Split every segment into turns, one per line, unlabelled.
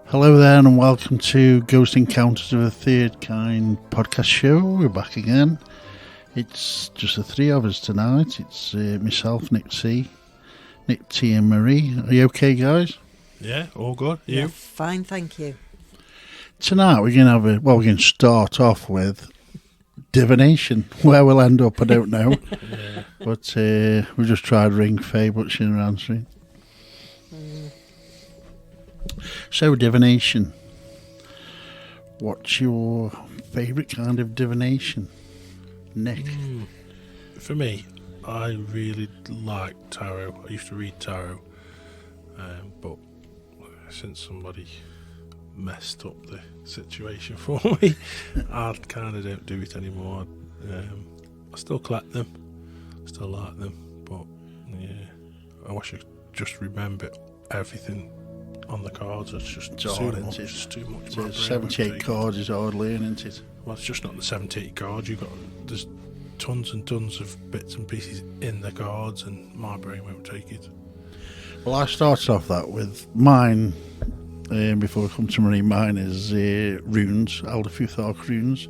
Hello there and welcome to Ghost Encounters of the Third Kind podcast show. We're back again. It's just the three of us tonight. It's myself, Nick T, and Marie. Are you okay, guys?
Yeah, all good. You?
Yeah, fine, thank you.
Tonight we're going to have we're going to start off with divination. Where we'll end up, I don't know.
Yeah.
But we just tried ring Faye, but she's not answering. So, divination. What's your favourite kind of divination, Nick?
For me, I really like tarot. I used to read tarot, but since somebody messed up the situation for me, I kind of don't do it anymore. I still collect them, still like them, but yeah, I wish I just remember everything on the cards. It's just too much. It's too much.
So 78 cards is hard learning, isn't it?
Well, it's just not the 78 cards. There's tons and tons of bits and pieces in the cards, and my brain won't take it.
Well, I started off that with mine, before I come to Marie, mine is runes, Elderfuthark runes.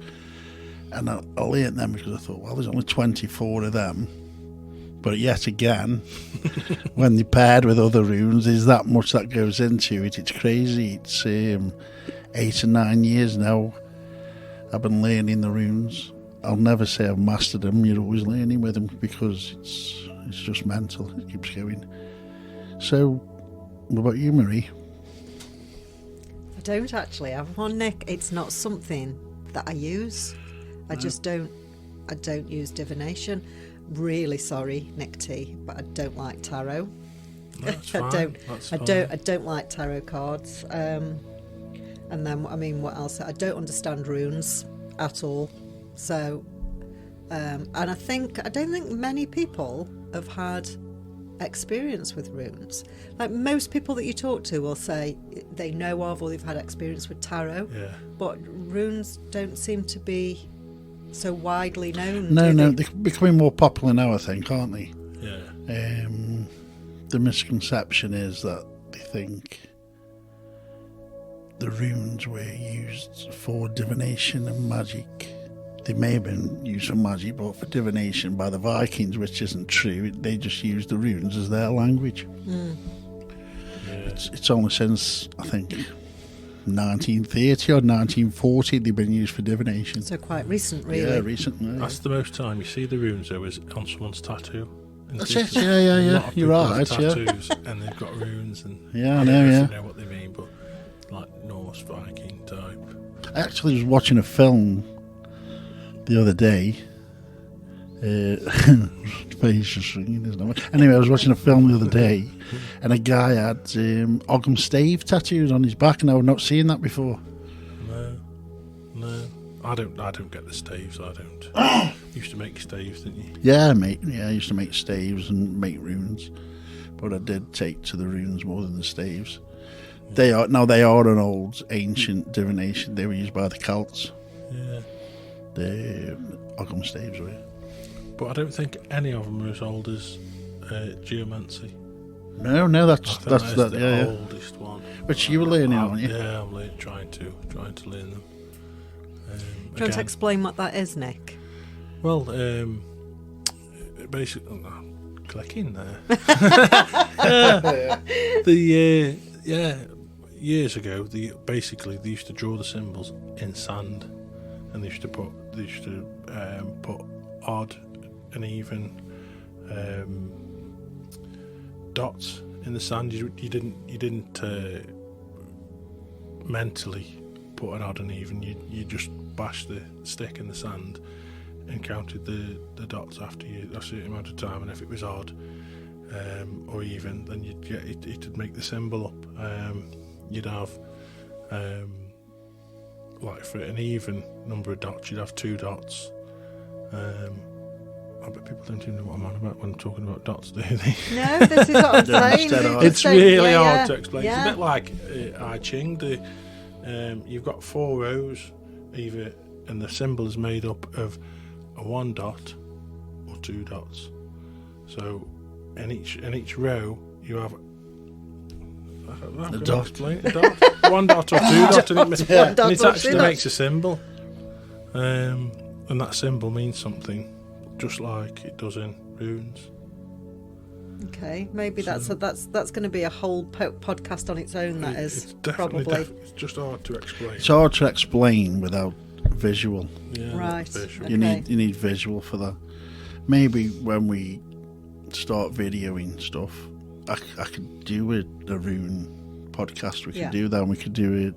And I learned them because I thought, well, there's only 24 of them. But yet again, when they're paired with other runes, there's that much that goes into it. It's crazy. It's 8 or 9 years now I've been learning the runes. I'll never say I've mastered them. You're always learning with them because it's just mental. It keeps going. So, what about you, Marie?
I don't actually have one, Nick. It's not something that I use. I just don't. I don't use divination. Really sorry, Nick T, but I don't like tarot.
That's
I
fine.
don't.
That's
I
fine.
don't. I don't like tarot cards. And then, I mean, what else? I don't understand runes at all. So, and I don't think many people have had experience with runes. Like most people that you talk to will say they know of or they've had experience with tarot.
Yeah.
But runes don't seem to be so widely known.
No,
do they?
they're becoming more popular now, I think, aren't they?
Yeah.
The misconception is that they think the runes were used for divination and magic. They may have been used for magic, but for divination by the Vikings, which isn't true. They just used the runes as their language.
Yeah.
It's only since, I think, 1930 or 1940 they've been used for divination.
So quite recent, really.
Yeah, recently.
That's the most time you see the runes, though, is on someone's tattoo.
That's it, yeah.
A lot of
You're
people have
right, yeah.
tattoos, and they've got runes, and
Yeah, I
I
know,
don't
yeah.
know what they mean, but like Norse Viking type.
I actually was watching a film the other day. Face just ringing, isn't it? Anyway, I was watching a film the other day, and a guy had Ogham Stave tattoos on his back, and I had not seen that before.
No, I don't get the staves. I don't. You used to make staves, didn't you?
Yeah, mate. Yeah, I used to make staves and make runes, but I did take to the runes more than the staves. They are an old ancient divination. They were used by the Celts.
Yeah.
The Ogham Staves were.
But I don't think any of them are as old as geomancy.
No,
I
that's
think that's
that.
the
Yeah.
oldest one.
Which you were learning, aren't you?
Yeah, I'm trying to learn them.
Do you want to explain what that is, Nick?
Well, basically, clicking there. Years ago, they used to draw the symbols in sand, and they used to put odd and even dots in the sand. You didn't mentally put an odd and even. You just bashed the stick in the sand and counted the dots after a certain amount of time, and if it was odd or even, then you'd get it'd make the symbol up. You'd have like for an even number of dots, you'd have 2 dots. I bet people don't even know what I'm on about when I'm talking about dots, do they?
No, this is what I'm saying.
It's really hard
yeah.
to explain.
Yeah.
It's a bit like I Ching. You've got 4 rows, either, and the symbol is made up of a 1 dot or 2 dots. So in each row you have I'm
A
gonna
dot.
explain a dot. One dot or two dot, and
One
it
dot or two
actually
dots.
makes a symbol. And that symbol means something, just like it does in runes.
Okay, maybe that's going to be a whole podcast on its own. That
It's
is
definitely
probably
it's just hard to explain.
It's hard to explain without visual.
Yeah, not
Right.
visual.
You
Okay.
need visual for that. Maybe when we start videoing stuff, I could do a rune podcast. We could
Yeah.
do that. And we could do a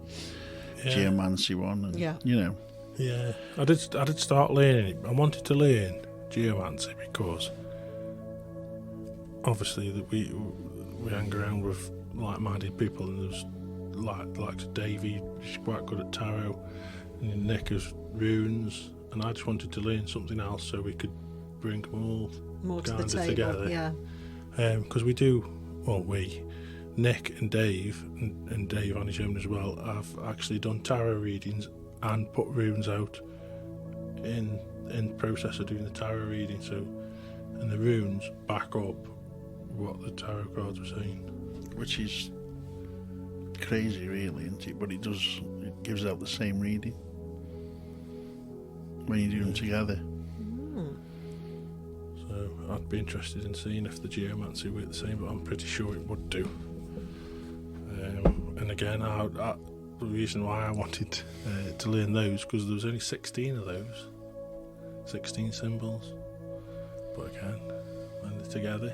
Yeah.
geomancy one. And,
Yeah.
You know.
Yeah, I did start learning it. I wanted to learn geomancy because obviously that we hang around with like-minded people, and there's like Davey, she's quite good at tarot, and Nick is runes, and I just wanted to learn something else so we could bring them all
more to the
kinda
table.
together.
Yeah.
Because Nick and Dave, and Dave on his own as well, have actually done tarot readings and put runes out in process of doing the tarot reading. So, and the runes back up what the tarot cards were saying.
Which is crazy, really, isn't it? But it gives out the same reading when you do them together.
So I'd be interested in seeing if the geomancy were the same, but I'm pretty sure it would do. And again, the reason why I wanted to learn those, because there was only 16 of those, 16 symbols. But again, when they're together,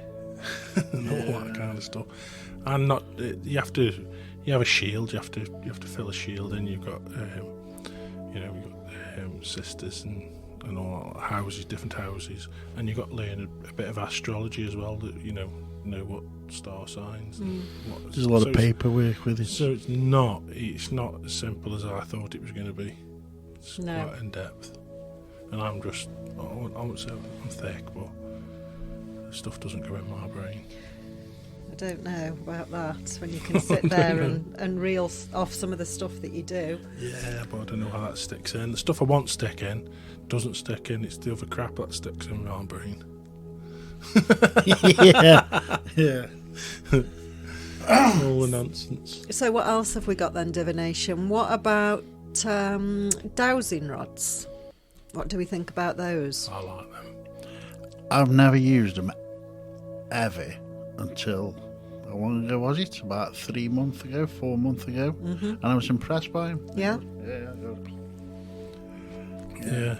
and all that kind of stuff, and not you have a shield. You have to fill a shield, and you've got sisters and all houses, different houses, and you've got to learn a bit of astrology as well. That know what star signs.
There's a lot of paperwork with it.
So it's not as simple as I thought it was going to be. It's
No.
quite in depth, and I won't say I'm thick, but stuff doesn't go in my brain.
I don't know about that. When you can sit there and reel off some of the stuff that you do.
Yeah, but I don't know how that sticks in. The stuff I want stick in doesn't stick in. It's the other crap that sticks in my brain.
Yeah.
All the nonsense.
So what else have we got then, divination? What about dowsing rods? What do we think about those?
I like them.
I've never used them ever until how long ago was it? About 4 months ago, and I was impressed by them.
Yeah?
Yeah.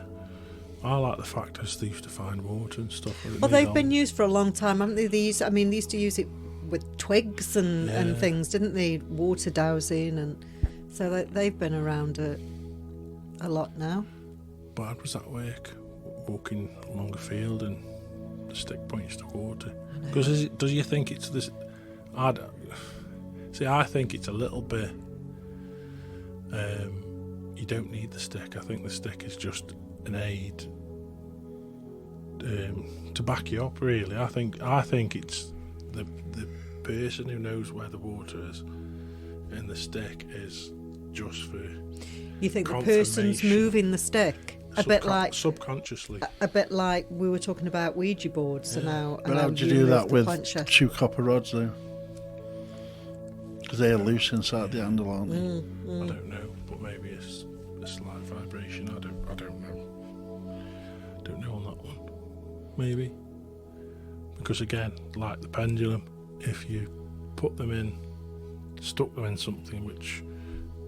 I like the fact that they used to find water and stuff.
Well, they've been used for a long time, haven't they? They used to use it with twigs and things, didn't they? Water dowsing, and so they've been around a lot now.
But how does that work? Walking along a field and the stick points to water. Because do you think it's this? I think it's a little bit. You don't need the stick. I think the stick is just an aid to back you up. Really, I think it's the person who knows where the water is, and the stick is just for.
You think the person's moving the stick? A bit like
subconsciously.
A bit like we were talking about Ouija boards, and now.
But how do you do that with 2 copper rods, though? Because they're loose inside the handle, aren't they?
I don't know, but maybe it's a slight vibration. I don't know. Don't know on that one. Maybe because again, like the pendulum, if you stuck them in something which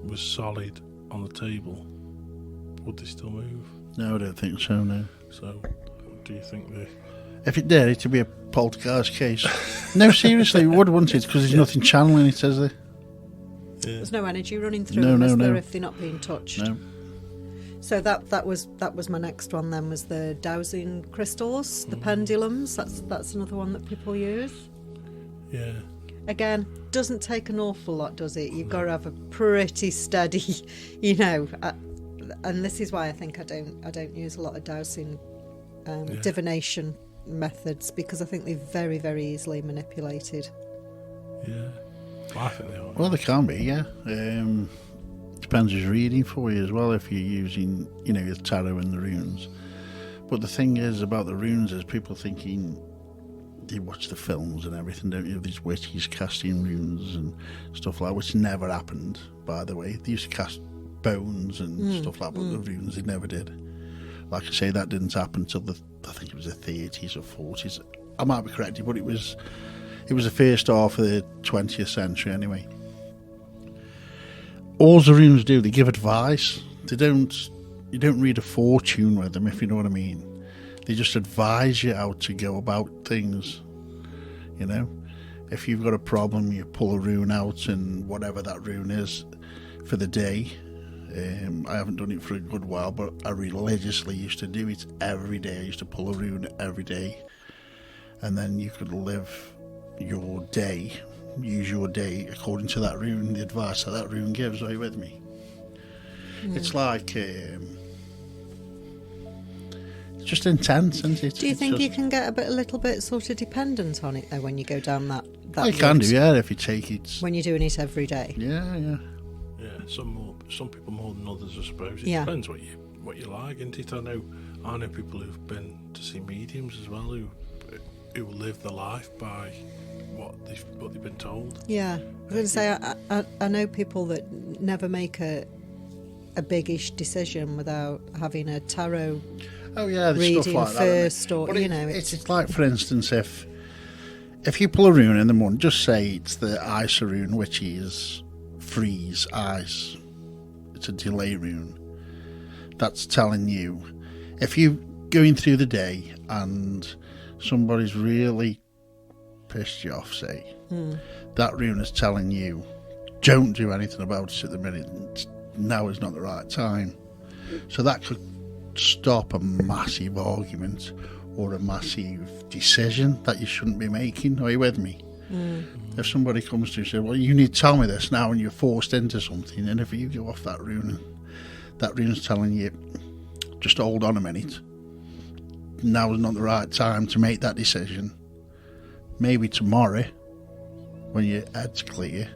was solid on the table, would they still move?
No, I don't think so, no.
So, do you think they...
If it did, it'd be a poltergeist case. No, seriously, it would, wouldn't it? Because there's nothing channeling it, is there?
Yeah.
There's no energy running through
No,
them,
no,
is there,
no.
if they're not being touched?
No.
So that was my next one then, was the dowsing crystals, the pendulums. That's another one that people use.
Yeah.
Again, doesn't take an awful lot, does it? You've got to have a pretty steady, and this is why I think I don't use a lot of dowsing divination methods, because I think they're very, very easily manipulated.
Yeah. Well, I think they are.
Well, they can be, yeah. Depends who's reading for you as well, if you're using, your tarot and the runes. But the thing is about the runes is people thinking you watch the films and everything, don't you? These witches casting runes and stuff like that, which never happened, by the way. They used to cast bones and stuff like that, but the runes, they never did. Like I say, that didn't happen until I think it was the 30s or 40s. I might be corrected, but it was the first half of the 20th century anyway. All the runes do, they give advice. You don't read a fortune with them, if you know what I mean. They just advise you how to go about things, you know. If you've got a problem, you pull a rune out, and whatever that rune is for the day. I haven't done it for a good while, but I religiously used to do it every day. I used to pull a rune every day, and then you could live your day, use your day according to that rune, the advice that rune gives. Are you with me? It's like just intense, isn't it?
Do you think you can get a little bit sort of dependent on it though when you go down that
you can do, yeah, if you take it.
When you're doing it every day.
Yeah.
Yeah, some people more than others, I suppose. It depends what you like, isn't it? I know people who've been to see mediums as well who live their life by what they've been told.
Yeah, I was going to say I know people that never make a biggish decision without having a tarot.
Oh yeah, there's
reading
stuff like
first,
that,
or
but
you know,
it's like, for instance, if you pull a rune in the morning, just say it's the ice rune, which is freeze, ice. It's a delay rune. That's telling you, if you're going through the day and somebody's really pissed you off, say, that rune is telling you, don't do anything about it at the minute. Now is not the right time. So that could stop a massive argument or a massive decision that you shouldn't be making. Are you with me? If somebody comes to you and says, well, you need to tell me this now, and you're forced into something, and if you go off that rune, that rune's telling you, just hold on a minute, now is not the right time to make that decision. Maybe tomorrow, when your head's clear,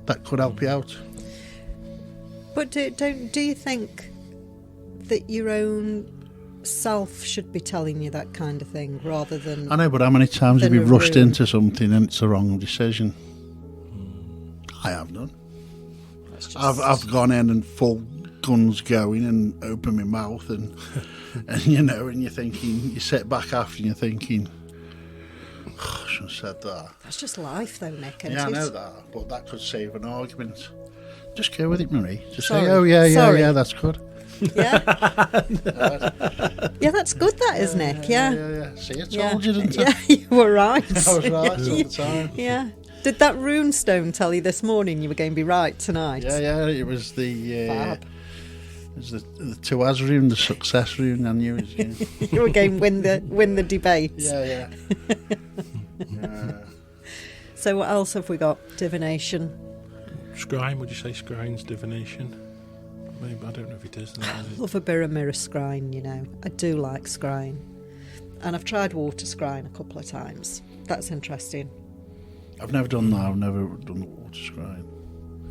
that could help you out.
But do you think that your own self should be telling you that kind of thing rather than...
I know, but how many times have you rushed into something and it's the wrong decision? I have done. I've gone in and full guns going and open my mouth and you know, and you're thinking, you sit back after and you're thinking, oh, I shouldn't have said that.
That's just life though, Nick, isn't
Yeah, I
it?
know that, but that could save an argument. Just go with it, Marie. Just
Sorry.
say, oh yeah, that's good.
Yeah. Yeah, that's good, that is, Nick. Yeah.
See, I told you, didn't I?
Yeah, you were right.
I was right all the time.
Yeah. Did that rune stone tell you this morning you were going to be right tonight?
Yeah, it was the
Fab.
it was the 2 rune, the success rune. I knew it was going.
You were going to win the debate.
Yeah.
So what else have we got? Divination.
Scrying, would you say scrying's divination? Maybe, I don't know if it is.
I love a bit of mirror scrying, you know. I do like scrying. And I've tried water scrying a couple of times. That's interesting.
I've never done that. I've never done water scrying.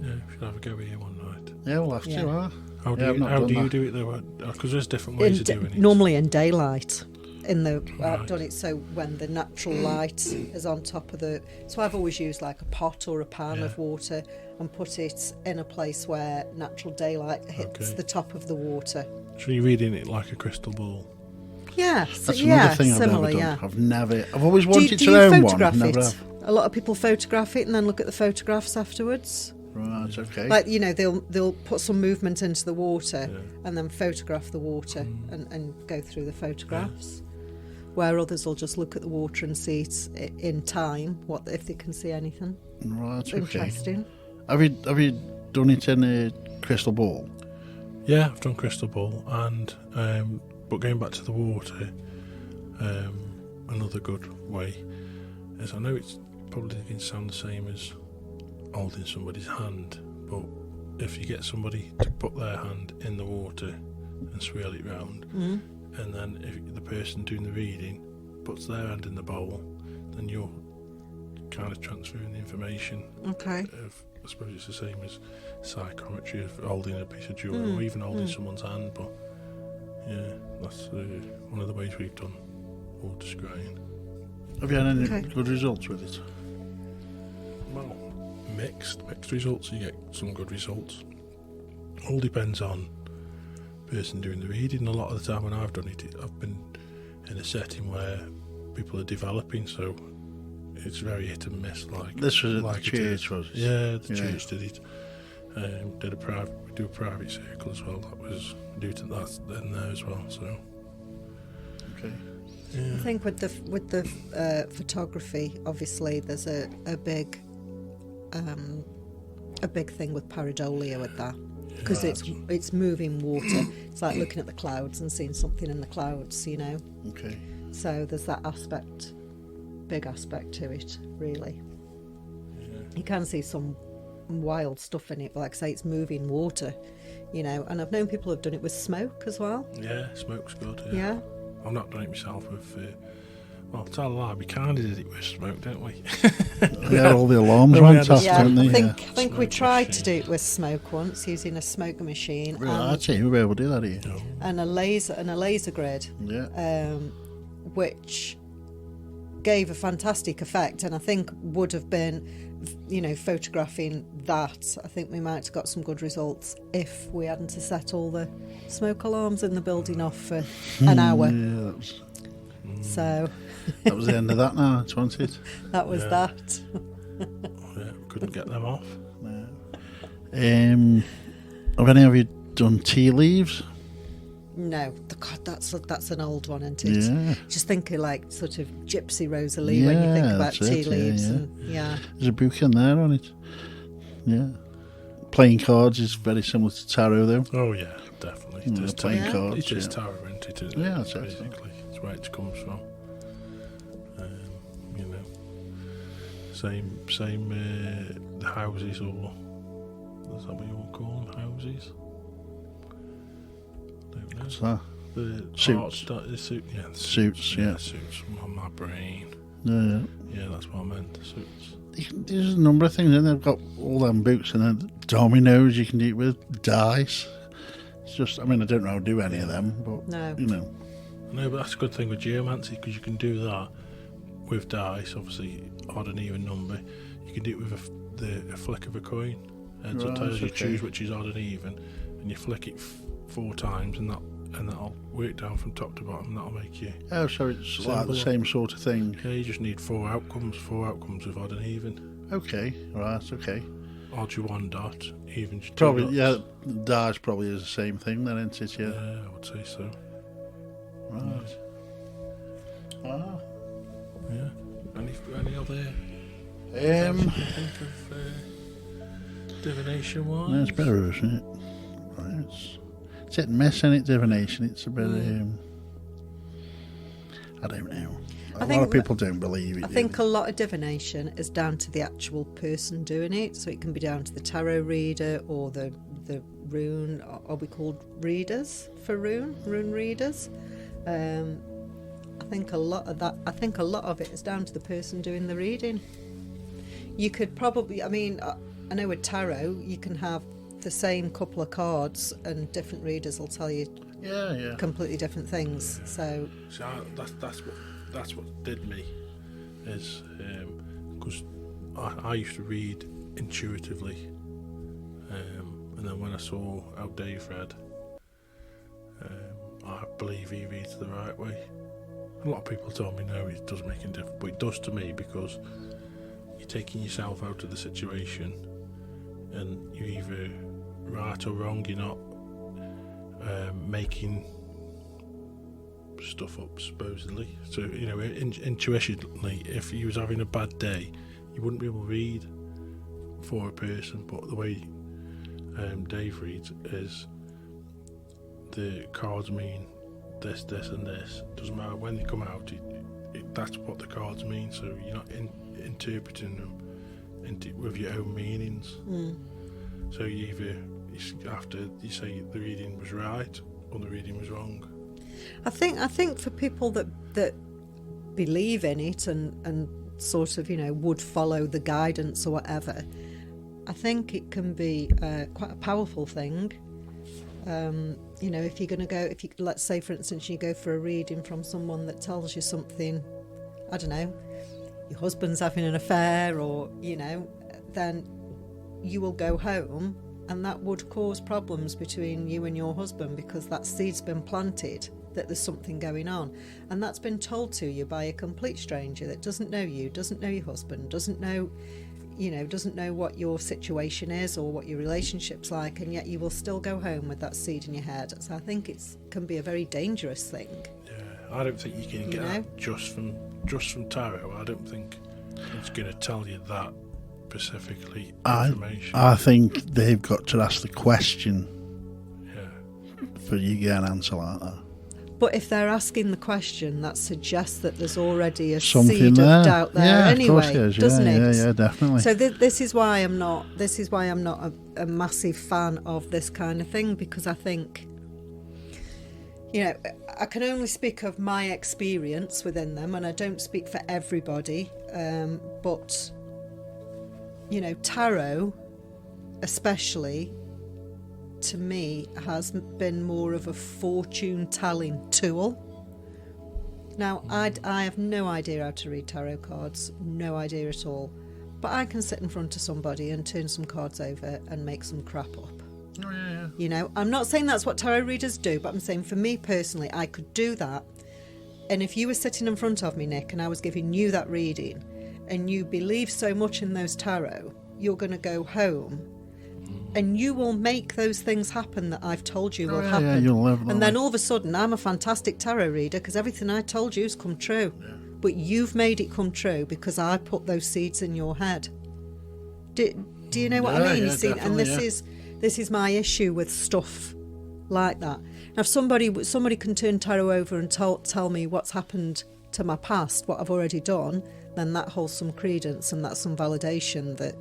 Yeah, we should have a go here one night.
Yeah, we'll have to, huh?
How do you do it though? Because there's different ways of doing it.
Normally in daylight. I've
Right.
done it so when the natural light is on top of the... So I've always used like a pot or a pan of water and put it in a place where natural daylight hits the top of the water.
So you're reading it like a crystal ball?
Yeah,
That's another thing
similar,
I've never done. I've always wanted
do
to
you
own one.
photograph
Never
it?
have.
A lot of people photograph it and then look at the photographs afterwards.
Right, okay.
Like, you know, they'll put some movement into the water and then photograph the water and go through the photographs. Where others will just look at the water and see it in time, if they can see anything.
Right, okay.
Interesting.
Have you done it in a crystal ball?
Yeah, I've done crystal ball, and but going back to the water, another good way is, I know it's probably going to sound the same as holding somebody's hand, but if you get somebody to put their hand in the water and swirl it round, and then if the person doing the reading puts their hand in the bowl, then you're kind of transferring the information.
Okay.
I suppose it's the same as psychometry of holding a piece of jewellery or even holding someone's hand, but yeah, that's one of the ways we've done water scrying.
Have you had any
Okay.
good results with it?
Well, mixed results. You get some good results. All depends on the person doing the reading. A lot of the time when I've done it, I've been in a setting where people are developing, so it's very hit and miss. Like
This was at
like
the
it is.
church, was it?
Yeah, the
Yeah.
church did it. We do a private circle as well. That was due to that in there as well. So
Okay.
yeah.
I think with the photography, obviously there's a big thing with pareidolia with that, because it's moving water. It's like looking at the clouds and seeing something in the clouds, you know.
Okay.
So there's that big aspect to it, really. You can see some wild stuff in it, but like I say, it's moving water, you know. And I've known people who've done it with smoke as well.
Yeah, smoke's good.
Yeah.
I've not done it myself with. Well, tell a lie, we kind of did it with smoke, didn't we?
They had all the alarms
Then we
went
had a-
off,
Yeah,
didn't they?
I think we
Smoke
tried to
machine.
do it with smoke once, using a smoke machine
Really, I'd say you'll be able to do that here.
No.
and a laser grid,
Yeah.
which gave a fantastic effect, and I think would have been, you know, photographing that. I think we might have got some good results if we hadn't to set all the smoke alarms in the building off for an hour.
Yeah,
So
that was the end of that now, wasn't it?
that was
Yeah.
that.
Yeah, couldn't get them off.
Have any of you done tea leaves?
No, God, that's an old one, isn't it?
Yeah.
Just think of like sort of Gypsy Rosalie when you think
Yeah,
about
that's
tea
it,
leaves,
yeah.
and yeah.
There's a book in there on it. Yeah. Playing cards is very similar to tarot, though.
Oh yeah, definitely.
Yeah,
There's
playing
Yeah.
cards.
It's just
yeah.
tarot, isn't it? Isn't
Yeah,
it?
that's it.
Basically, it's where it comes from. You know, same. The houses, or is that what you want to call them? Houses? Don't know.
What's that?
The
Suits.
the suit, yeah, the
Suits, yeah.
suits on my brain.
Yeah.
Yeah, that's what I meant. The suits.
There's a number of things, and they've got all them books and then dominoes you can do it with, dice. It's just, I mean, I don't know how to do any of them, but,
No.
you know.
No, but that's a good thing with geomancy, because you can do that with dice, obviously odd and even number. You can do it with a flick of a coin. Heads or
Right,
tails, you
okay.
choose which is odd and even, and you flick it 4 times, and that'll work down from top to bottom. That'll make you.
Oh, so it's like the
Symbol.
same sort of thing.
Yeah, you just need 4 outcomes. 4 outcomes with odd and even.
Okay, right, okay.
Odd you 1 dot, even you 2
Probably,
dots.
yeah, dice probably is the same thing then, isn't it? Yeah.
Yeah, I would say so.
Right. Ah.
Yeah. Any other
Um,
you think of divination wise?
no, it's better, isn't it? Right, it's hit and miss, isn't it, divination? It's a bit, I don't know. A lot
think
of people don't believe it.
I
do
think
they?
a lot of divination is down to the actual person doing it. So it can be down to the tarot reader or the rune. Are we called readers for rune readers? I think a lot of it is down to the person doing the reading. You could probably, I mean, I know with tarot you can have the same couple of cards and different readers will tell you
Yeah.
completely different things. So
See, that's what did me, is because I used to read intuitively, and then when I saw how Dave read, I believe he reads the right way. A lot of people told me no, it doesn't make any difference, but it does to me, because you're taking yourself out of the situation, and you're either right or wrong. You're not making stuff up supposedly. So, you know, intuitionally, if you was having a bad day, you wouldn't be able to read for a person. But the way Dave reads is the cards mean this, this, and this. Doesn't matter when they come out. That's what the cards mean. So you're not interpreting them with your own meanings. So you either after you say the reading was right or the reading was wrong.
I think for people that believe in it and sort of, you know, would follow the guidance or whatever, I think it can be quite a powerful thing. You know, if you're going to go, let's say for instance you go for a reading from someone that tells you something I don't know, your husband's having an affair, or, then you will go home, and that would cause problems between you and your husband, because that seed's been planted that there's something going on, and that's been told to you by a complete stranger that doesn't know you, doesn't know your husband, doesn't know what your situation is or what your relationship's like, and yet you will still go home with that seed in your head. So I think it can be a very dangerous thing.
Yeah, I don't think you can get that just from tarot. I don't think it's going to tell you that specifically information.
I think they've got to ask the question for you to get an answer like that.
But if they're asking the question, that suggests that there's already a
something
seed
there.
Of doubt there anyway, doesn't it?
Yeah, definitely.
So this is why I'm not. This is why I'm not a massive fan of this kind of thing, because I think, I can only speak of my experience within them, and I don't speak for everybody. But tarot, especially, to me, has been more of a fortune-telling tool. Now, I have no idea how to read tarot cards, no idea at all. But I can sit in front of somebody and turn some cards over and make some crap up.
Oh, yeah.
I'm not saying that's what tarot readers do, but I'm saying for me personally, I could do that. And if you were sitting in front of me, Nick, and I was giving you that reading, and you believe so much in those tarot, you're going to go home and you will make those things happen that I've told you will happen.
Yeah, you'll live
and then all of a sudden, I'm a fantastic tarot reader because everything I told you has come true. Yeah. But you've made it come true because I put those seeds in your head. Do you know what I mean?
Yeah,
See, and this is my issue with stuff like that. Now, if somebody can turn tarot over and tell me what's happened to my past, what I've already done, then that holds some credence and that's some validation that,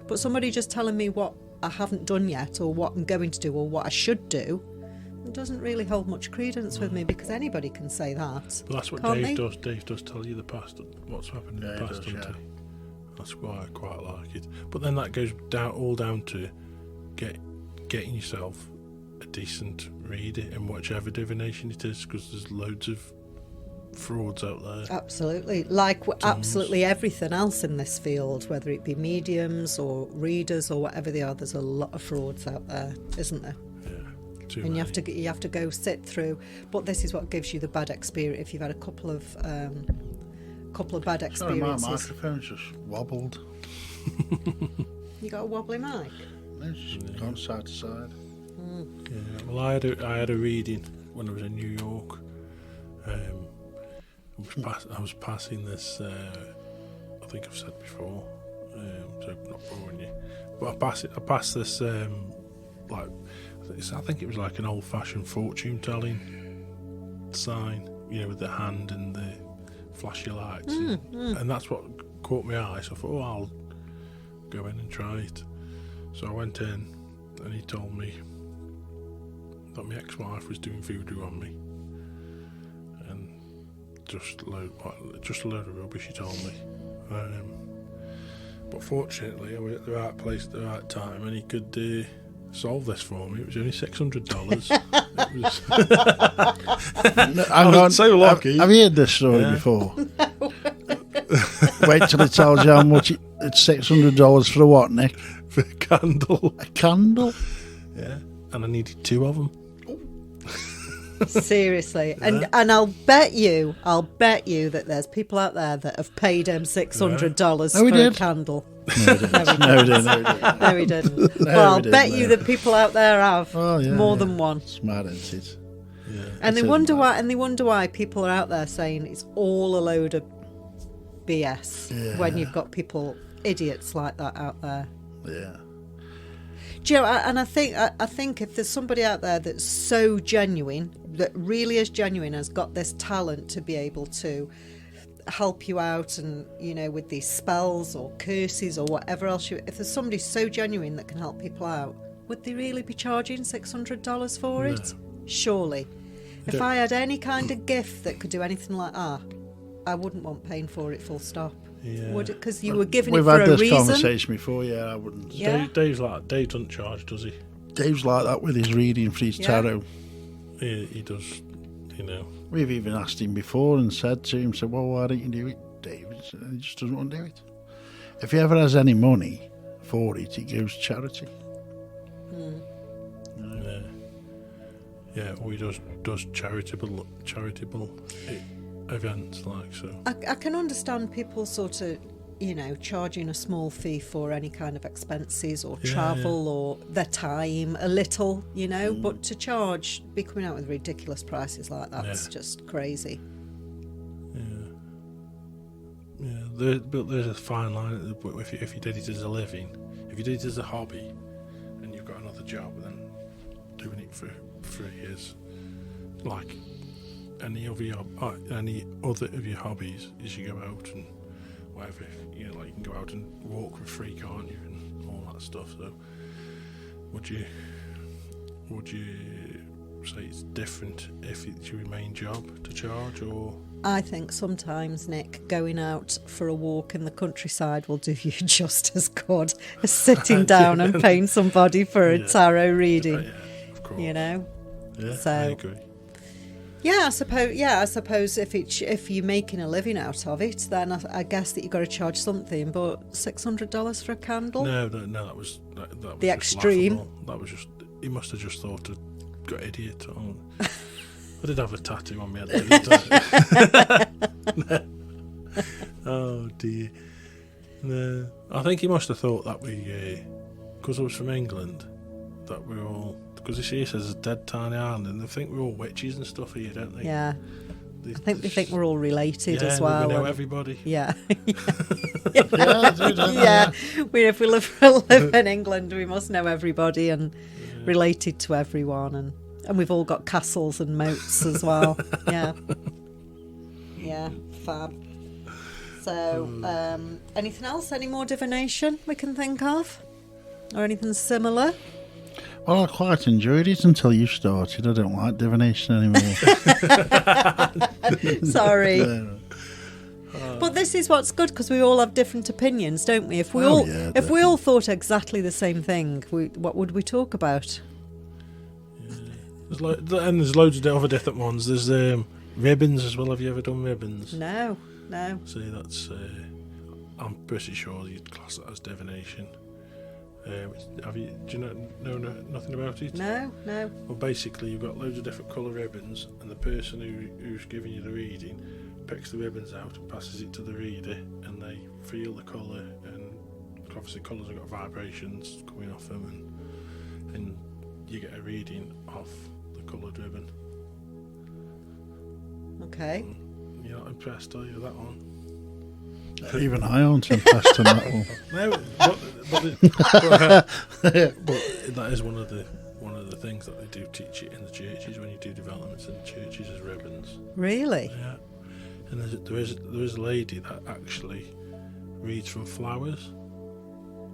But somebody just telling me what I haven't done yet, or what I'm going to do, or what I should do, it doesn't really hold much credence with me, because anybody can say that.
But that's what Dave does. Dave does tell you the past, what's happened in the past, doesn't he? That's why I quite like it. But then that goes all down to getting yourself a decent reader in whichever divination it is, because there's loads of frauds out there.
Absolutely. Like absolutely everything else in this field, whether it be mediums or readers or whatever they are, there's a lot of frauds out there, isn't there?
Yeah.
And you have to go sit through. But this is what gives you the bad experience. If you've had a couple of bad experiences.
Sorry, my microphone's just wobbled.
You got a wobbly mic?
It's just gone side to side.
Yeah. Well, I had a reading when I was in New York. I was passing this. I think I've said before, so I'm not boring you. But I passed this. I think it was like an old-fashioned fortune-telling sign, with the hand and the flashy lights, and that's what caught my eye. So I thought, I'll go in and try it. So I went in, and he told me that my ex-wife was doing voodoo on me. Just a load of rubbish, he told me. But fortunately, I was at the right place at the right time, and he could solve this for me. It was only $600. I was so lucky.
Have you heard this story before? No. Wait till he tells you how much it's $600 for a what, Nick?
For a candle.
A candle?
Yeah. And I needed 2 of them.
Seriously, and I'll bet you that there's people out there that have paid him $600 for a candle. No, he didn't. Well, I'll bet you that people out there have more than one.
Smart, isn't it?
Yeah. And they wonder why. And they wonder why people are out there saying it's all a load of BS when you've got idiots like that out there.
Yeah.
Do you know, and I think if there's somebody out there that's so genuine, that really is genuine, has got this talent to be able to help you out, and with these spells or curses or whatever else, if there's somebody so genuine that can help people out, would they really be charging $600 for it? Surely. If I had any kind of gift that could do anything like that, I wouldn't want paying for it, full stop.
Yeah.
Would it? Because you were giving it for a
reason.
reason.
We've had this conversation before. I wouldn't.
Yeah.
Dave doesn't charge, does he?
Dave's like that with his reading for his tarot.
He does. you know.
We've even asked him before and said to him, well, why don't you do it, David? And he just doesn't want to do it. If he ever has any money for it, it goes to charity.
Yeah, or he does charitable events like so.
I can understand people sort of, you know, charging a small fee for any kind of expenses or travel or their time a little, you know, but to be coming out with ridiculous prices like that's just crazy.
But there's a fine line. If you did it as a living, if you did it as a hobby, and you've got another job, then doing it for free is like any other of your hobbies. Is you go out and whatever, you know, like you can go out and walk for free, can't you, and all that stuff. So would you say it's different if it's your main job to charge, or?
I think sometimes, Nick, going out for a walk in the countryside will do you just as good as sitting down and paying somebody for a tarot reading.
Of course.
You know.
Yeah,
so,
I agree.
Yeah, I suppose if you're making a living out of it, then I guess that you've got to charge something. But $600 for a candle?
No, that was
the
just
extreme.
Laughable. That was just. He must have just thought, "Got idiot." I did have a tattoo on my head, didn't I? Oh dear. No, I think he must have thought that we, because I was from England, that we're all. Because this here says a dead tiny island, and they think we're all witches and stuff here, don't they?
Yeah. I think they think we're all related as well.
We know everybody.
Yeah.
Yeah.
If we live in England, we must know everybody and related to everyone, and we've all got castles and moats as well. Yeah. Yeah, fab. So, anything else? Any more divination we can think of? Or anything similar?
Well, I quite enjoyed it until you started. I don't like divination anymore.
Sorry. But this is what's good, because we all have different opinions, don't we? If we all thought exactly the same thing, what would we talk about?
There's loads of other different ones. There's ribbons as well. Have you ever done ribbons?
No.
See, that's I'm pretty sure you'd class that as divination. Do you know nothing about it?
No.
Well, basically, you've got loads of different colour ribbons, and the person who's giving you the reading picks the ribbons out and passes it to the reader, and they feel the colour, and obviously colours have got vibrations coming off them, and you get a reading off the coloured ribbon.
Okay.
You're not impressed, are you, with that one?
Even I aren't impressed on that one.
No, but that is one of the things that they do teach you in the churches when you do developments in the churches is ribbons.
Really?
Yeah, and there is a lady that actually reads from flowers.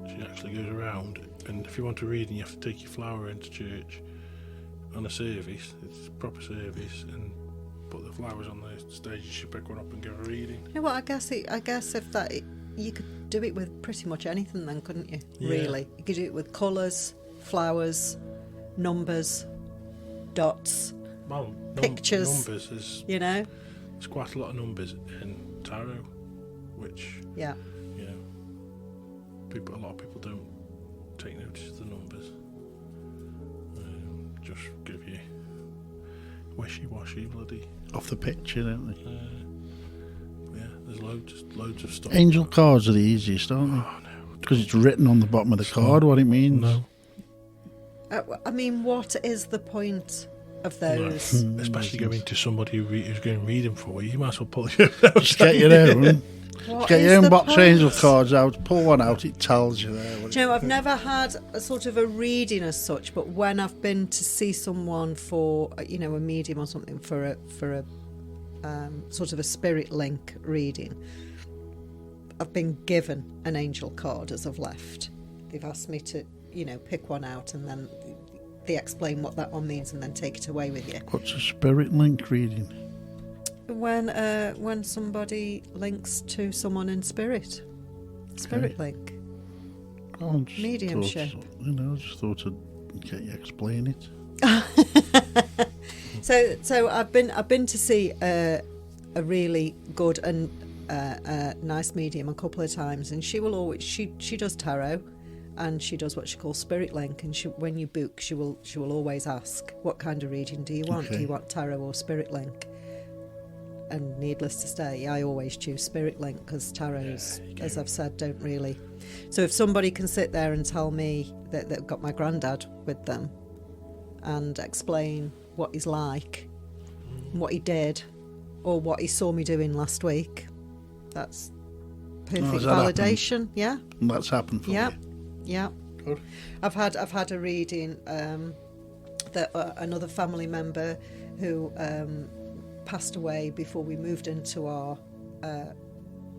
She actually goes around, and if you want a reading, you have to take your flower into church on a service. It's a proper service, and put the flowers on the stage. You should pick one up and give a reading.
You know what? I guess if that you could do it with pretty much anything, then, couldn't you?
Yeah.
Really, you could do it with colours, flowers, numbers, dots, pictures.
Numbers is,
you know.
There's quite a lot of numbers in tarot, which
Yeah.
you know, a lot of people don't take notice of the numbers. Just give you wishy-washy bloody.
Off the picture, don't they?
Yeah, there's loads of stuff.
Angel cards are the easiest, aren't they?
Oh no,
Because it's written on the bottom of the card what it means.
no.
I mean, what is the point of those?
Especially going to somebody who's going to read them for you. You might as well pull your own.
Just get your own.
What
Get
is
your own
the
box of
point?
angel cards out, pull one out, it tells you there. What
Do you know, I've never had a sort of a reading as such, but when I've been to see someone for, you know, a medium or something for a sort of a spirit link reading, I've been given an angel card as I've left. They've asked me to, you know, pick one out, and then they explain what that one means, and then take it away with you.
What's a spirit link reading?
When somebody links to someone in spirit link.
I just
Mediumship.
I just thought I'd get you explain it.
So I've been to see a really good and nice medium a couple of times, and she will always she does tarot, and she does what she calls spirit link, and when you book, she will always ask, what kind of reading do you want?
Okay.
Do you want tarot or spirit link? And needless to say, I always choose spirit link, because tarots, as I've said, don't really. So if somebody can sit there and tell me that they've got my granddad with them and explain what he's like, what he did, or what he saw me doing last week, that's perfect validation. Yeah,
And that's happened for you.
Yeah.
Good.
I've had a reading that another family member who passed away before we moved into our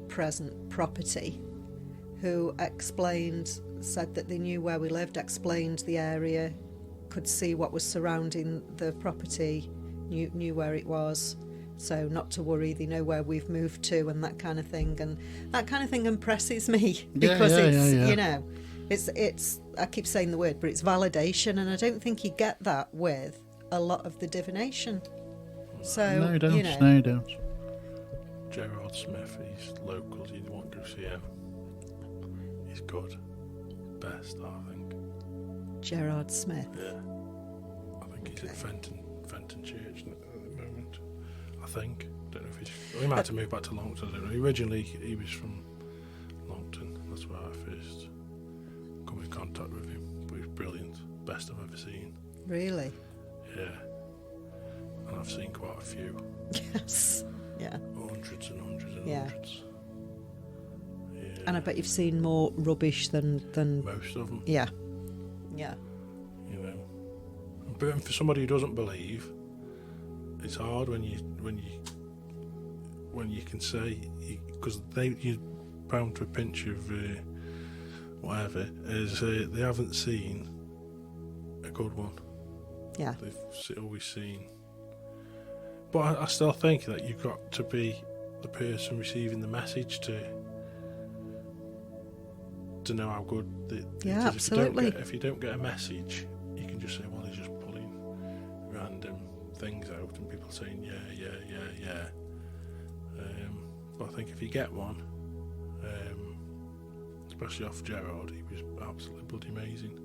present property, who said that they knew where we lived, explained the area, could see what was surrounding the property, knew where it was, so not to worry, they know where we've moved to, and that kind of thing. And that kind of thing impresses me, because you know, it's I keep saying the word, but it's validation, and I don't think you get that with a lot of the divination. So
No, you don't.
you know,
No, you don't.
Gerard Smith, he's local, you'd want to see him. He's good. Best, I think.
Gerard Smith.
Yeah. I think he's at Fenton Church at the moment. I think. Don't know if he's... Well, he might have to move back to Longton, I don't know. Originally, he was from Longton. That's where I first come in contact with him. But he's brilliant. Best I've ever seen.
Really?
Yeah. And I've seen quite a few.
Yes. Yeah.
Hundreds and hundreds and
Yeah.
hundreds. Yeah.
And I bet you've seen more rubbish than
Most of them.
yeah. Yeah.
You know, but for somebody who doesn't believe, it's hard when you can say, because you're bound to a pinch of whatever, is they haven't seen a good one.
Yeah.
They've always seen. But I still think that you've got to be the person receiving the message to know how good it
Yeah,
is.
absolutely.
If you don't get a message, you can just say, well, he's just pulling random things out, and people saying, yeah. But I think if you get one, especially off Gerard, he was absolutely bloody amazing.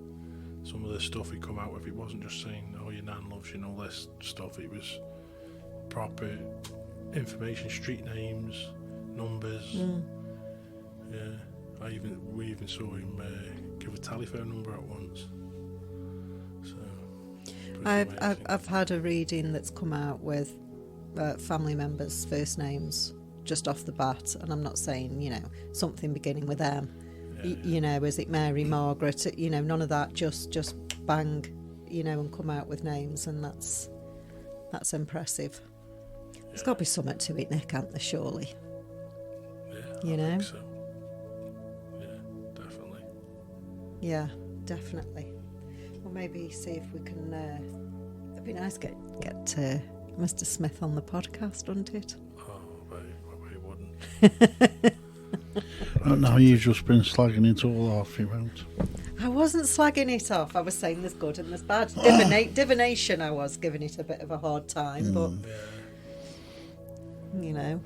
Some of the stuff he come out with, it wasn't just saying, oh, your nan loves you and all this stuff. It was proper information, street names, numbers. Yeah, we even saw him give a telephone number out once. So
I've had a reading that's come out with family members' first names just off the bat, and I'm not saying, you know, something beginning with M. You know, is it Mary, Margaret? You know, none of that. Just bang, you know, and come out with names, and that's impressive. There's got to be something to it, Nick, can't there, surely?
Yeah,
you know?
think so. Yeah, definitely.
Yeah, definitely. Well, maybe see if we can. It'd be nice to get Mr. Smith on the podcast, wouldn't it?
Oh, he wouldn't.
No, you've just been slagging it all off, you won't.
I wasn't slagging it off. I was saying there's good and there's bad. Divination, I was giving it a bit of a hard time, but you know,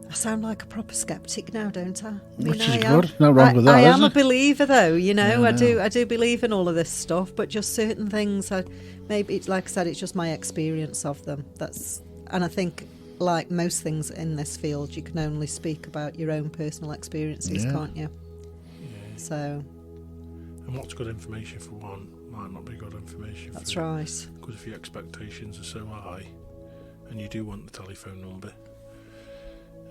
I sound like a proper skeptic now, don't I?
Which is good. No wrong with that,
I
is
am a
there?
believer, though. You know,
Yeah,
I do believe in all of this stuff, but just certain things. Maybe, like I said, it's just my experience of them. And I think, like most things in this field, you can only speak about your own personal experiences, can't you?
Yeah.
So.
And what's good information for one might not be good information for
That's right.
Because if your expectations are so high, and you do want the telephone number,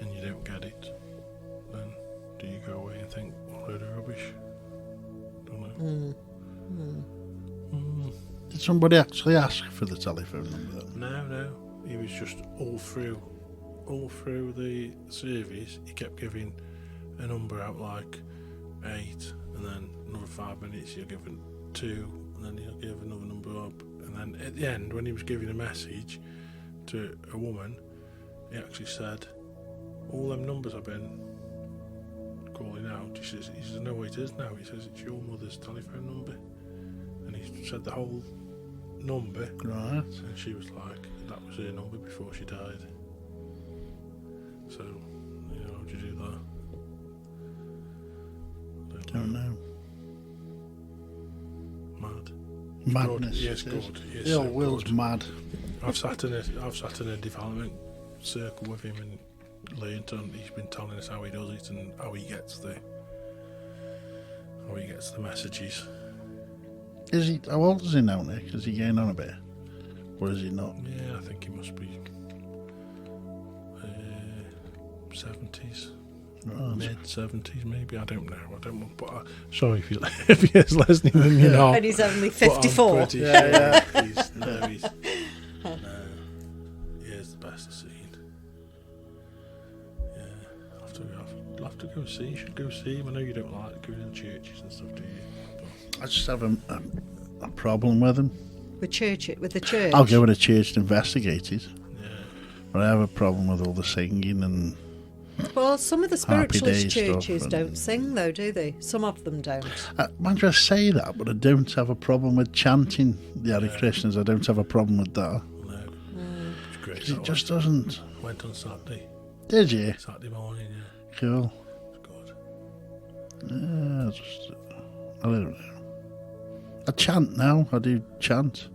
and you don't get it, then do you go away and think, what a load of rubbish? Don't know.
Did somebody actually ask for the telephone number then?
No. He was just all through the service. He kept giving a number out, like 8, and then another 5 minutes he'll give it 2, and then he'll give another number up, and then at the end, when he was giving a message to a woman, he actually said, all them numbers I've been calling out, he says, no, it is now. He says, it's your mother's telephone number. And he said the whole number.
Right.
And she was like, that was her number before she died. So, how would you do that?
Don't know.
Mad.
Madness.
Yes, good. Yes,
The old world's mad.
I've sat in a development circle with him and learned on. He's been telling us how he does it and how he gets the messages.
Is he? How old is he now, Nick? Is he getting on a bit, or is he not?
Yeah, I think he must be 70s,
Right.
mid-70s maybe. I don't know. But sorry if he's listening, then you know.
And he's only
But I'm
54.
pretty sure
Yeah.
he's he is the best I've seen. Yeah, I'll have to go see. You should go see him. I know you don't like going to churches and stuff, do you?
I just have a problem with him.
With the church.
I'll go to a church to investigate it,
Yeah.
but I have a problem with all the singing and.
Well, some of the
Happy
spiritualist
Day stuff
churches
and-
don't sing, though, do they? Some of them don't.
Mind you, I say that, but I don't have a problem with chanting the Hare Krishnas. I don't have a problem with that.
No. It's great.
'Cause it just doesn't.
Went on Saturday
Did you?
Saturday morning. Yeah,
Cool.
it's good.
Yeah, I don't know. I chant now. I do chant.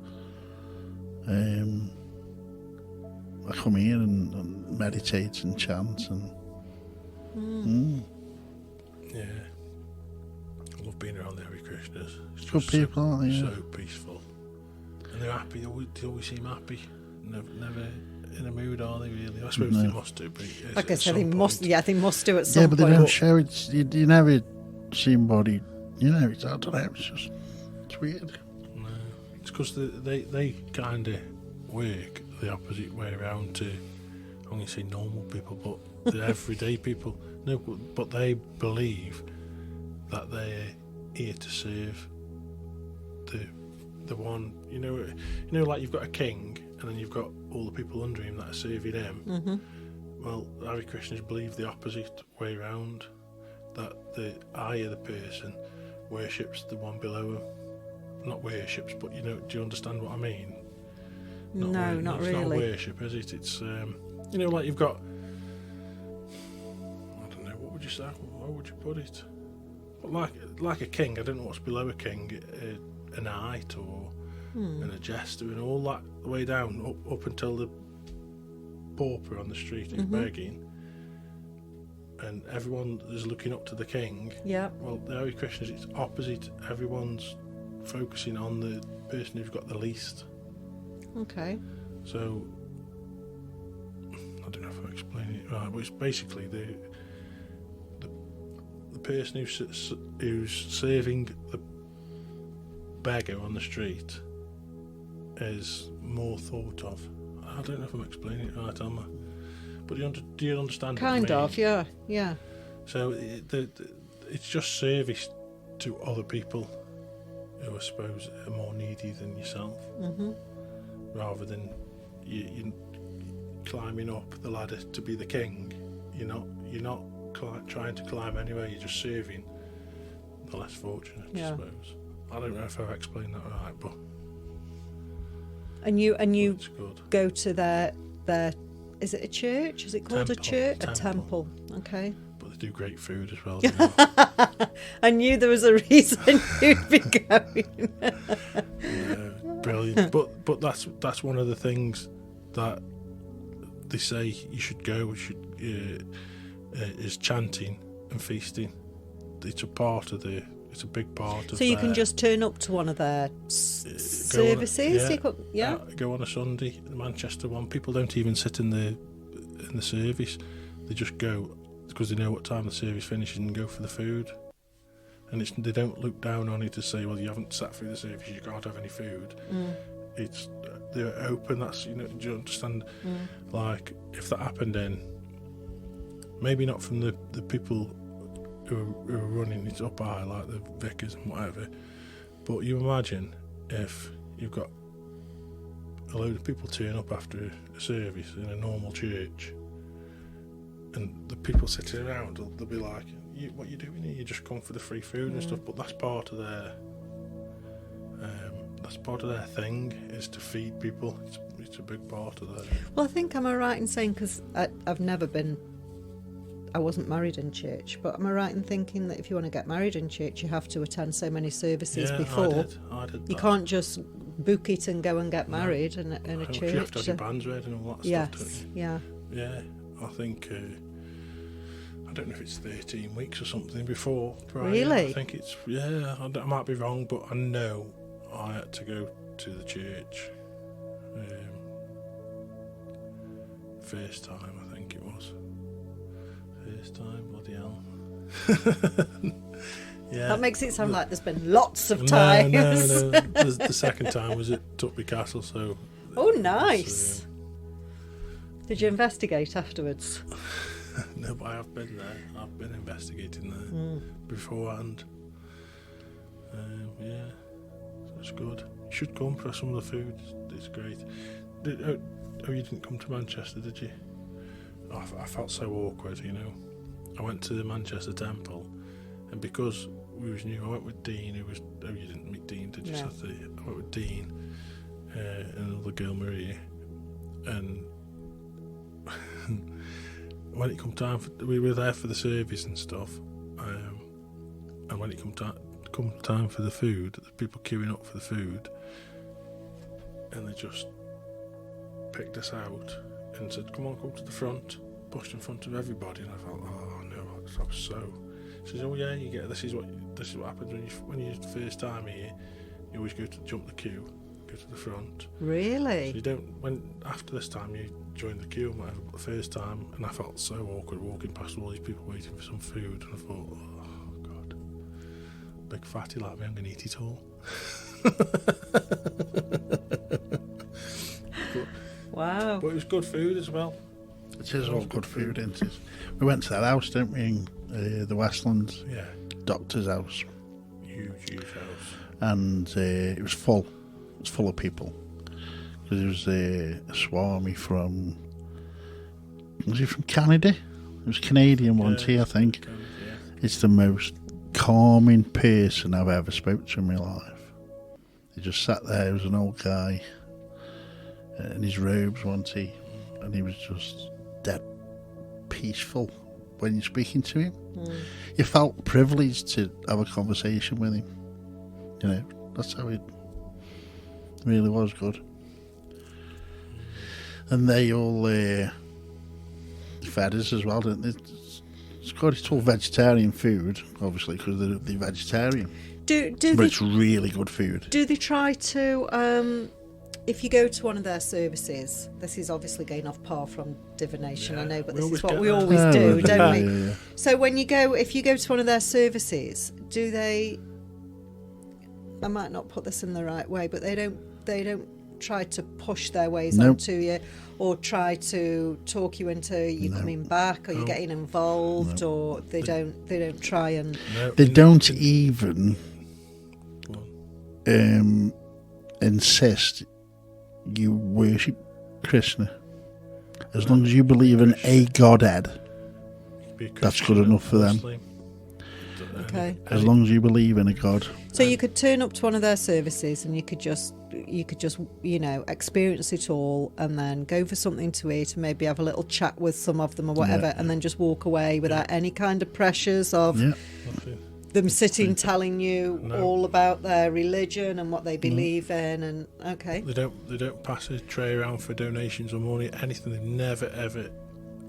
I come here and meditate and chant and.
Yeah, I love being around the Hare Krishnas. It's
Good
just
people, aren't they? Yeah.
So peaceful, and they're happy. They always seem happy. Never in a mood, are they? Really? I suppose
No.
they must do. But
Like I
at
said, they
some
must.
point-
Yeah, they must do at some
Yeah, but they
point.
don't show it. You never see anybody. It's, I don't know. It's weird.
No, it's because they kind of work the opposite way around to. I'm going to say normal people, but the everyday people. No, but they believe that they're here to serve the one. Like you've got a king, and then you've got all the people under him that are serving him.
Mm-hmm.
Well, Hare Krishnas believe the opposite way round. That the higher the person worships the one below him. Not worships, but do you understand what I mean?
No, not
it's not
really.
worship, is it? It's like you've got. I don't know. What would you say? How would you put it? But like a king, I don't know what's below a king. A knight or and a jester and all that the way down up until the pauper on the street who's begging, and everyone is looking up to the king.
Yeah.
Well, the Hare Krishnas, it's opposite. Everyone's focusing on the person who's got the least.
Okay.
So I don't know if I'm explaining it right, but it's basically the person who's serving the beggar on the street is more thought of. I don't know if I'm explaining it right, am I? But do you understand?
Kind
what I mean?
of. Yeah. Yeah.
So it's just service to other people who I suppose are more needy than yourself, rather than you climbing up the ladder to be the king. You're not trying to climb anyway. You're just serving the less fortunate, I suppose. I don't know if I've explained that right, but
And you
it's good.
go to their is it a church? Is it called a
Temple.
church? A
Temple.
temple. Okay.
But they do great food as well. don't they?
I knew there was a reason you'd be going.
Brilliant. But that's one of the things that they say you should go. Is chanting and feasting. It's a big part of.
So you can
their-
just turn up to one of their
go on a-
services.
Go on a Sunday. The Manchester one. People don't even sit in the service. They just go because they know what time the service finishes and go for the food. And they don't look down on it to say, well, you haven't sat through the service, you can't have any food. It's they're open. That's do you understand? Like if that happened in, maybe not from the people who are running it up high, like the vicars and whatever, but you imagine if you've got a load of people turn up after a service in a normal church, and the people sitting around, they'll be like, what are you doing here? You just come for the free food and stuff, but that's part of their that's part of their thing, is to feed people. It's a big part of their...
Well, I think, am I right in saying, because I've never been, I wasn't married in church, but am I right in thinking that if you want to get married in church, you have to attend so many services before?
I did
You
that.
can't just book it and go and get married in a church.
You have to have your bands read and all that stuff, don't you?
Yeah.
Yeah, I think... I don't know if it's 13 weeks or something before.
Really?
I think it's... Yeah, I might be wrong, but I know I had to go to the church. First time, I think it was. First time, bloody hell. Yeah.
That makes it sound like there's been lots of times.
No. The second time was at Tutby Castle, so...
Oh, nice. Did you investigate afterwards?
No, but I have been there. I've been investigating there beforehand. Yeah, so it's good. You should come for some of the food. It's great. You didn't come to Manchester, did you? Oh, I felt so awkward, you know. I went to the Manchester Temple, and because we was new, I went with Dean, who was... Oh, you didn't meet Dean, did you?
No.
I went with Dean and another girl, Maria, and... when it come time we were there for the service and stuff, and when it come time for the food, the people queuing up for the food, and they just picked us out and said, come to the front, pushed in front of everybody, and I felt, oh no, I was so... She says, oh yeah, you get this is what happens when you're the first time here. You always jump the queue, go to the front.
Really?
So you don't, after this time you join the queue and whatever, but the first time, and I felt so awkward walking past all these people waiting for some food, and I thought, oh god, big fatty like me, I'm going to eat it all.
Wow.
But it was good food as well.
It is all good food, isn't it? We went to that house, didn't we, in the Westlands?
Yeah.
Doctor's house.
Huge house.
And it was full. It was full of people. Because it was a swarmy from... Was he from Canada? It was Canadian, wasn't he, I think?
Yeah.
It's the most calming person I've ever spoke to in my life. He just sat there, he was an old guy, in his robes, wasn't he? And he was just dead peaceful when you're speaking to him. You felt privileged to have a conversation with him. You know, that's how it really was good. And they all fed us as well, didn't they? It's good. It's all vegetarian food, obviously, because they're vegetarian. But it's really good food.
Do they try to, if you go to one of their services, this is obviously going off par from divination, I know, but this is what we always do, don't we?
Yeah.
So if you go to one of their services, do they, I might not put this in the right way, but they don't try to push their ways onto you, or try to talk you into you coming back, or you getting involved, or they don't try and...
They don't even insist you worship Krishna. As long as you believe in a Godhead, that's good enough for them.
Okay.
As long as you believe in a God.
So you could turn up to one of their services and you could just experience it all, and then go for something to eat and maybe have a little chat with some of them or whatever, and then just walk away without any kind of pressures of them sitting telling you all about their religion and what they believe in. And they
don't pass a tray around for donations or money, anything. They've never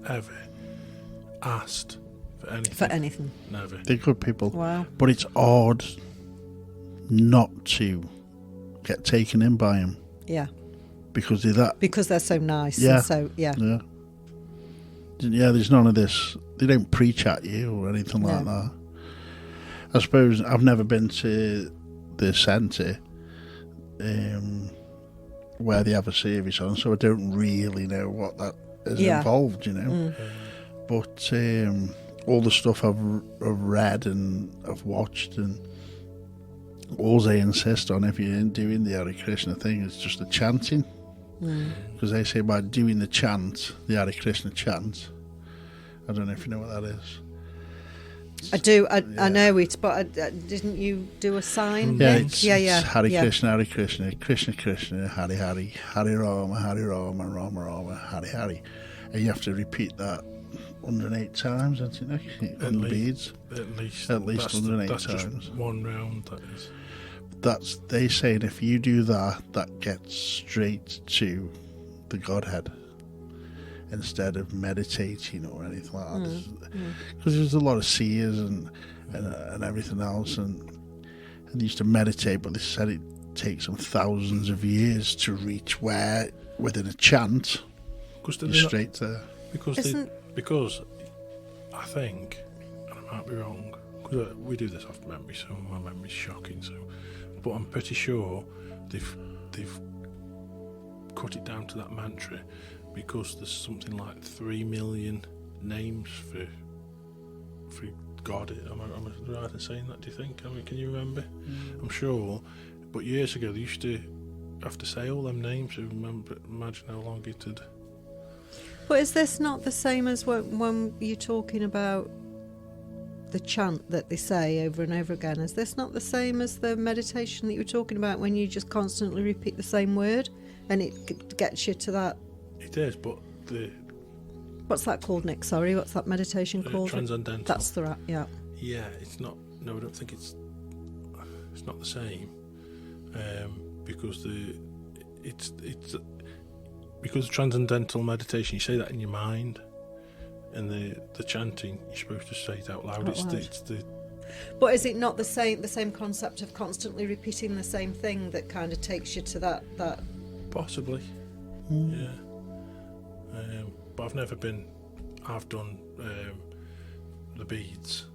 ever asked for anything. Never.
They're good people.
Wow.
But it's odd not to get taken in by them.
Yeah.
Because they're
so nice.
Yeah.
And so
yeah. There's none of this. They don't preach at you or anything like that. I suppose I've never been to the centre where they have a service on, so I don't really know what that is involved, you know. But all the stuff I've read and I've watched, and all they insist on, if you're doing the Hare Krishna thing, is just the chanting. Because they say by doing the chant, the Hare Krishna chant, I don't know if you know what that is.
I do. I know it, but didn't you do a sign?
Yeah,
Nick?
it's Hare
yeah.
Krishna, Krishna Krishna, Hare Hare, Hare Rama, Rama Rama, Hare Hare. And you have to repeat that 108 times, don't you, Nick? On the beads.
At least.
At least 108
that's
times.
Just one round, that is.
They saying if you do that, that gets straight to the Godhead instead of meditating or anything like that. Because there's a lot of seers and everything else, and they used to meditate, but they said it takes them thousands of years to reach where within a chant you're straight there.
Because I think, and I might be wrong, because we do this off memory, so my memory's shocking. So, but I'm pretty sure they've cut it down to that mantra because there's something like 3 million names for God. Am I right in saying that? Do you think? I mean, can you remember? I'm sure. But years ago, they used to have to say all them names to remember. Imagine how long it had.
But is this not the same as when you're talking about the chant that they say over and over again? Is this not the same as the meditation that you were talking about when you just constantly repeat the same word and it gets you to that?
It is, but
What's that called, Nick? Sorry, what's that meditation called?
Transcendental.
That's the right, yeah.
Yeah, it's not. No, I don't think it's not the same, because because transcendental meditation, you say that in your mind, and the chanting, you're supposed to say it out loud.
But is it not the same concept of constantly repeating the same thing that kind of takes you to that?
Possibly, yeah. But I've done the beads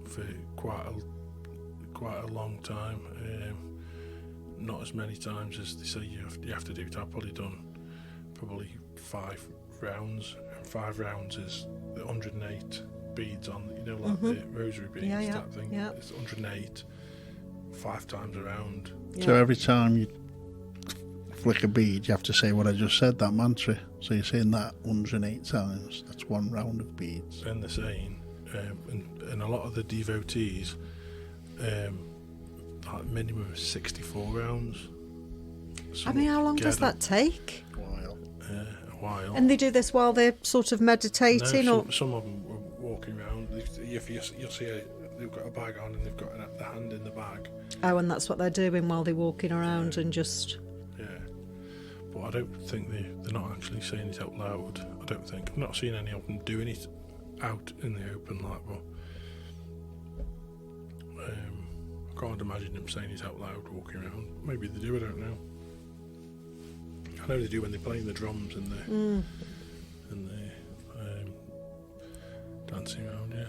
for quite a long time. Not as many times as they say you have to do it. I've probably done 5 rounds, and 5 rounds is the 108 beads on, like the rosary beads, that thing. Yeah. It's 108 5 times around.
Yeah. So every time you flick a bead, you have to say what I just said, that mantra. So you're saying that 108 times. That's 1 round of beads.
And they're saying, and a lot of the devotees, like minimum 64 rounds.
I mean, how long does that take?
A while.
And they do this while they're sort of meditating?
No, some of them were walking around. You'll see they've got a bag on and they've got the hand in the bag.
Oh, and that's what they're doing while they're walking around and just...
Yeah. But I don't think they're not actually saying it out loud. I don't think. I've not seen any of them doing it out in the open like that. I can't imagine them saying it out loud walking around. Maybe they do, I don't know. I know they do when they're playing the drums and they're dancing around, yeah.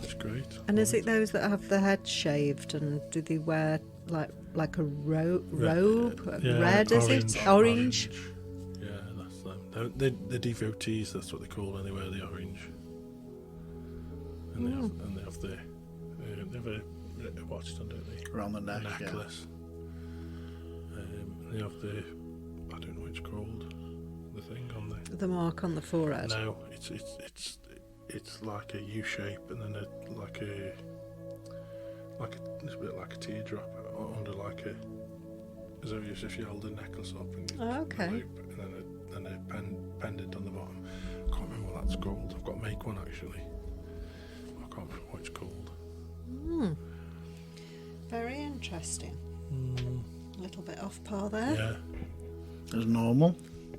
It's great.
And is it those that have the head shaved, and do they wear like a robe? Red, is it? Orange?
Yeah, that's them. The devotees, that's what they call when they wear the orange. And they have a watch on, don't they?
Around the neck,
necklace. Yeah. They have the, I don't know what it's called, the thing on
the mark on the forehead.
No, it's like a U shape, and then it's a bit like a teardrop under, like a, as if you held a necklace up and
okay.
Loop, and then a pendant on the bottom. I can't remember what that's called. I've got to make one actually. I can't remember what it's called.
Very interesting. A little bit off par there.
Yeah.
As normal.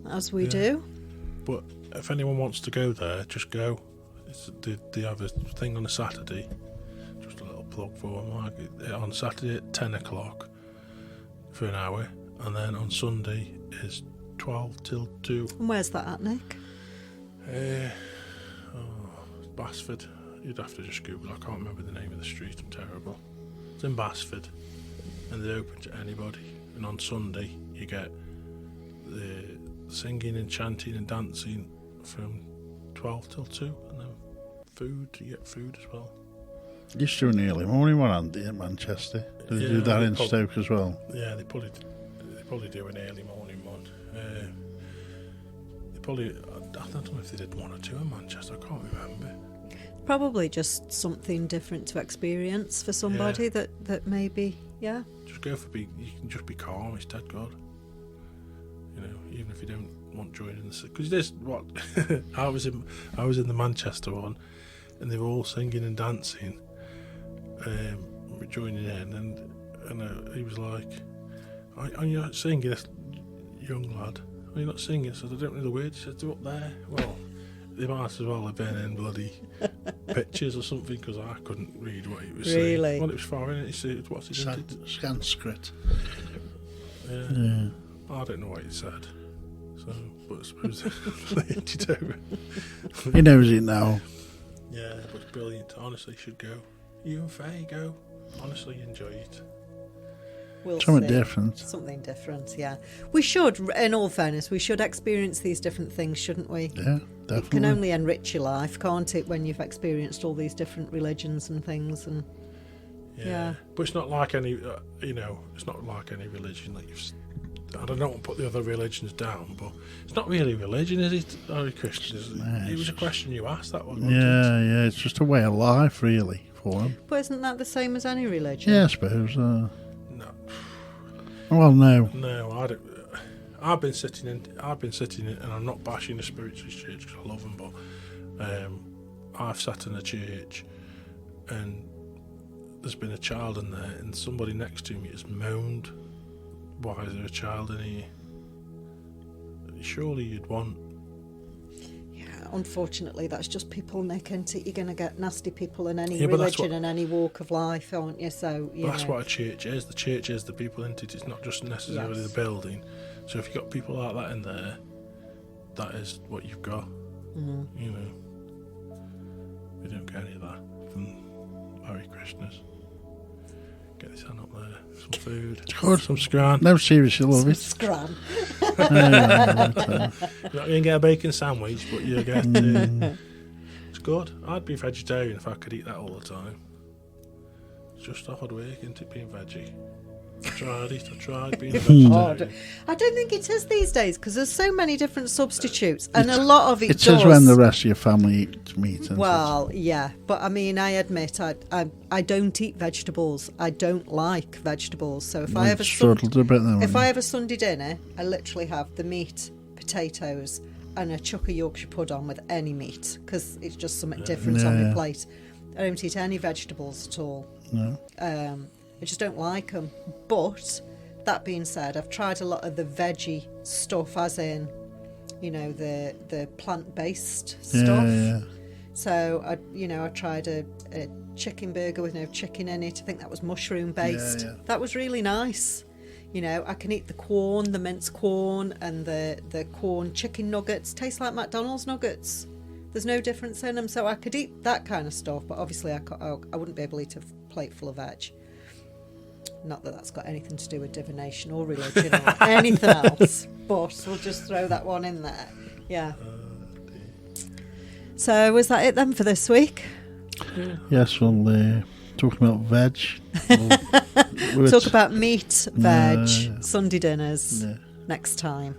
As we do.
But if anyone wants to go there, just go. They have a thing on a Saturday. Just a little plug for them. On Saturday at 10 o'clock for an hour. And then on Sunday is 12 till 2.
And where's that at, Nick?
Basford. You'd have to just Google. I can't remember the name of the street. I'm terrible. It's in Basford, and they're open to anybody. And on Sunday, you get the singing and chanting and dancing from 12 till 2, and then food. You get food as well.
Used to do an early morning one, Andy, in Manchester. Do they do that in Stoke as well?
Yeah, they probably do an early morning one. I don't know if they did 1 or 2 in Manchester. I can't remember.
Probably just something different to experience for somebody that maybe,
Just go for you can just be calm. It's dead good. You know, even if you don't want joining the, because there's what I was in the Manchester one, and they were all singing and dancing, joining in, and he was like, "Are you not singing?" This young lad, "Are you not singing?" I said, "I don't know the words." He said, "They're up there." Well, they might as well have been in bloody pictures or something, because I couldn't read what he was saying. Well, it was foreign. He said, "What's it?"
Sanskrit.
Yeah. I don't know what he said. So, but I suppose they do.
He knows it now.
Yeah, but it's brilliant. Honestly, you should go. You and Faye go. Honestly, enjoy it.
We'll
Something
see.
different.
Something different, yeah. We should, in all fairness, we should experience these different things, shouldn't we?
Yeah, definitely.
It can only enrich your life, can't it, when you've experienced all these different religions and things. And yeah.
But it's not like any, it's not like any religion that you've. I don't want to put the other religions down, but it's not really religion, is it? Or Christian? It was a question you asked, that one.
Yeah, it's just a way of life, really, for them.
But isn't that the same as any religion?
Yeah, I suppose.
No.
Well, no.
No, I don't. I've been sitting in, and I'm not bashing the spiritualist church because I love them, but I've sat in a church, and there's been a child in there, and somebody next to me has moaned, "Why is there a child in here?" Surely you'd want.
Yeah, unfortunately, that's just people, Nick, isn't it? You're going to get nasty people in any
Yeah, but
religion and any walk of life, aren't you? So,
That's what a church is. The church is the people, isn't it? It's not just necessarily the building. So if you've got people like that in there, that is what you've got.
Mm.
You know, we don't get any of that from Hare Krishnas. Get this hand up there. Some food.
Good.
Some scran.
No, seriously, love it.
Scram.
You're not going to get a bacon sandwich, but you get. It's good. I'd be vegetarian if I could eat that all the time. It's just hard work, isn't it, being veggie? I tried being a vegetarian.
I don't think it is these days, because there's so many different substitutes, and a lot of it
It
does.
is when the rest of your family eats meat. Isn't
Well, yeah, but I mean, I admit I don't eat vegetables. I don't like vegetables. So if I have a
struggled a bit then.
if I have a Sunday dinner, I literally have the meat, potatoes, and a chuck of Yorkshire pud on with any meat, because it's just something different on my plate. I don't eat any vegetables at all.
No.
I just don't like them. But that being said, I've tried a lot of the veggie stuff, as in, the plant-based stuff.
Yeah.
So I tried a chicken burger with no chicken in it. I think that was mushroom based.
Yeah.
That was really nice. I can eat the corn, the minced corn, and the corn chicken nuggets. Taste like McDonald's nuggets. There's no difference in them. So I could eat that kind of stuff, but obviously I wouldn't be able to eat a plate full of veg. Not that that's got anything to do with divination or religion or anything else, but we'll just throw that one in there. Yeah. So was that it then for this week?
Yes, we'll talk about veg. We'll
Talk about meat, veg,
yeah.
Sunday dinners
Yeah.
next time.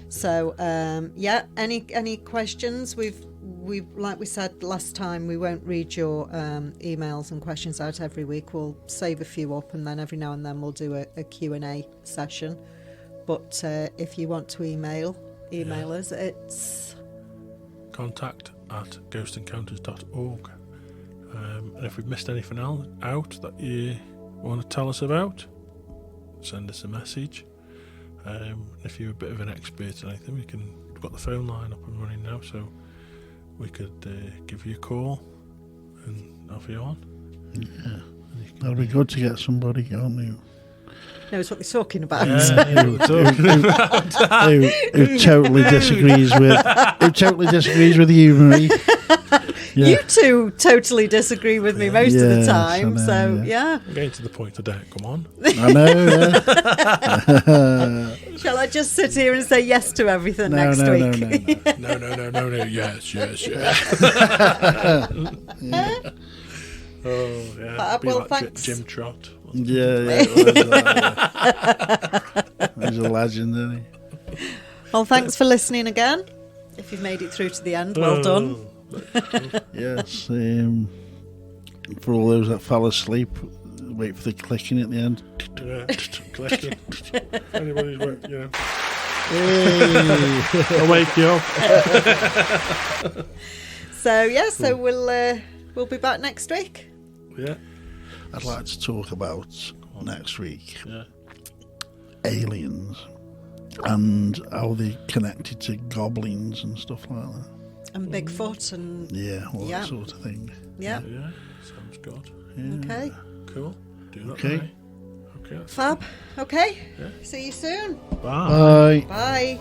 So any questions? We've like we said last time, we won't read your emails and questions out every week. We'll save a few up, and then every now and then we'll do a Q&A session. But if you want to email us, it's
contact@ghostencounters.org. And if we've missed anything else out that you want to tell us about, send us a message. If you're a bit of an expert in anything, we've got the phone line up and running now, so we could give you a call and have you on.
Yeah. That'll be good to get somebody on
knows what they're talking about.
who totally disagrees with you, Marie. Yeah.
You two totally disagree with me most of the time,
I know,
so
yeah.
I'm getting to the point I don't come on.
I know, yeah.
Shall I just sit here and say yes to everything next week?
No. Yes. Oh, yeah. Be
Well,
like
thanks.
Jim Trott.
Yeah. He's a legend, isn't he?
Well, thanks for listening again. If you've made it through to the end, well done.
Yes. For all those that fell asleep, wait for the clicking at the end.
Yeah, clicking. Anybody's work,
Hey.
I'll wake you up.
So yeah, so we'll be back next week.
Yeah.
I'd like to talk about next week
Yeah.
aliens and how they connected to goblins and stuff like that.
And Bigfoot and
Yeah, all
Yeah.
that sort of thing.
yeah.
Yeah. Sounds good.
Yeah.
Okay.
Cool. Do that.
Okay.
Right. Okay.
Fab. Okay.
Yeah.
See you soon.
Bye.
Bye.
Bye.